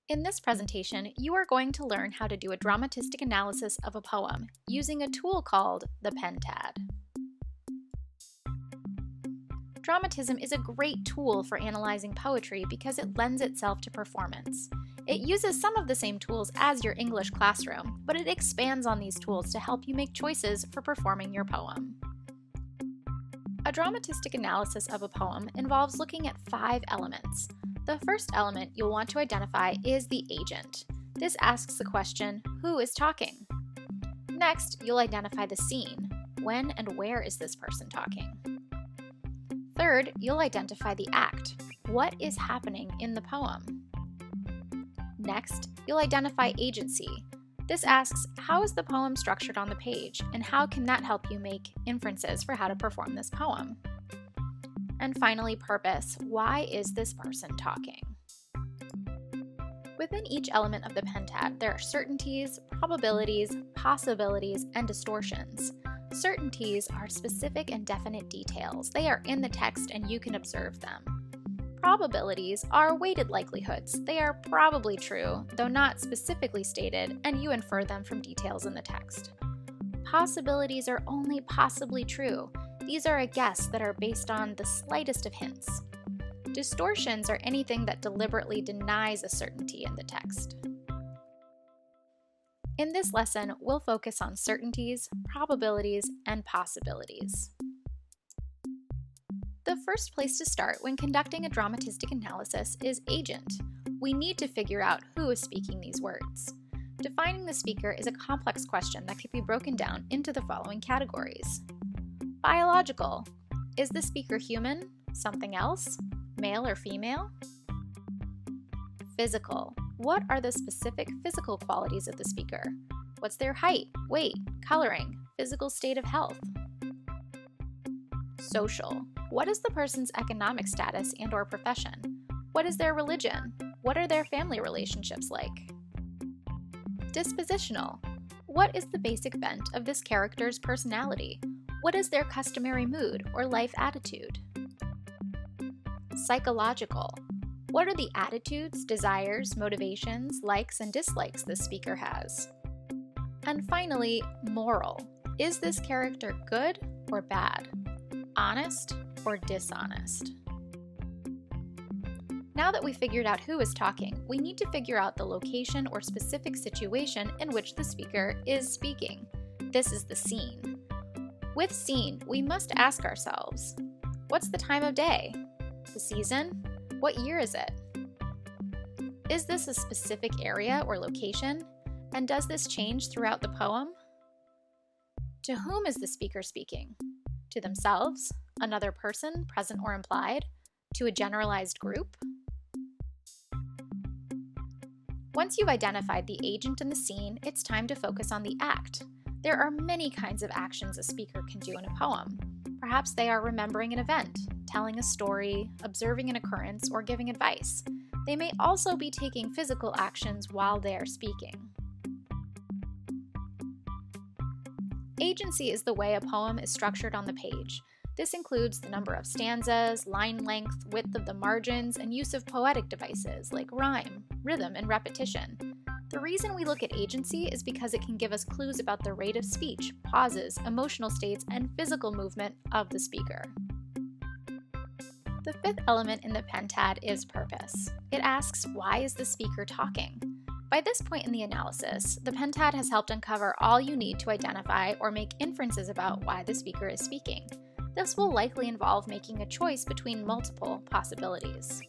In this presentation, you are going to learn how to do a dramatistic analysis of a poem using a tool called the Pentad. Dramatism is a great tool for analyzing poetry because it lends itself to performance. It uses some of the same tools as your English classroom, but it expands on these tools to help you make choices for performing your poem. A dramatistic analysis of a poem involves looking at 5 elements. The first element you'll want to identify is the agent. This asks the question, who is talking? Next, you'll identify the scene. When and where is this person talking? Third, you'll identify the act. What is happening in the poem? Next, you'll identify agency. This asks, how is the poem structured on the page, and how can that help you make inferences for how to perform this poem? And finally, purpose. Why is this person talking? Within each element of the Pentad, there are certainties, probabilities, possibilities, and distortions. Certainties are specific and definite details. They are in the text and you can observe them. Probabilities are weighted likelihoods. They are probably true, though not specifically stated, and you infer them from details in the text. Possibilities are only possibly true. These are a guess that are based on the slightest of hints. Distortions are anything that deliberately denies a certainty in the text. In this lesson, we'll focus on certainties, probabilities, and possibilities. The first place to start when conducting a dramatistic analysis is agent. We need to figure out who is speaking these words. Defining the speaker is a complex question that can be broken down into the following categories. Biological. Is the speaker human? Something else? Male or female? Physical. What are the specific physical qualities of the speaker? What's their height, weight, coloring, physical state of health? Social. What is the person's economic status and/or profession? What is their religion? What are their family relationships like? Dispositional. What is the basic bent of this character's personality? What is their customary mood or life attitude? Psychological. What are the attitudes, desires, motivations, likes, and dislikes this speaker has? And finally, moral. Is this character good or bad? Honest or dishonest? Now that we've figured out who is talking, we need to figure out the location or specific situation in which the speaker is speaking. This is the scene. With scene, we must ask ourselves, what's the time of day? The season? What year is it? Is this a specific area or location? And does this change throughout the poem? To whom is the speaker speaking? To themselves? Another person, present or implied? To a generalized group? Once you've identified the agent and the scene, it's time to focus on the act. There are many kinds of actions a speaker can do in a poem. Perhaps they are remembering an event, telling a story, observing an occurrence, or giving advice. They may also be taking physical actions while they are speaking. Agency is the way a poem is structured on the page. This includes the number of stanzas, line length, width of the margins, and use of poetic devices like rhyme, rhythm, and repetition. The reason we look at agency is because it can give us clues about the rate of speech, pauses, emotional states, and physical movement of the speaker. The fifth element in the Pentad is purpose. It asks, why is the speaker talking? By this point in the analysis, the Pentad has helped uncover all you need to identify or make inferences about why the speaker is speaking. This will likely involve making a choice between multiple possibilities.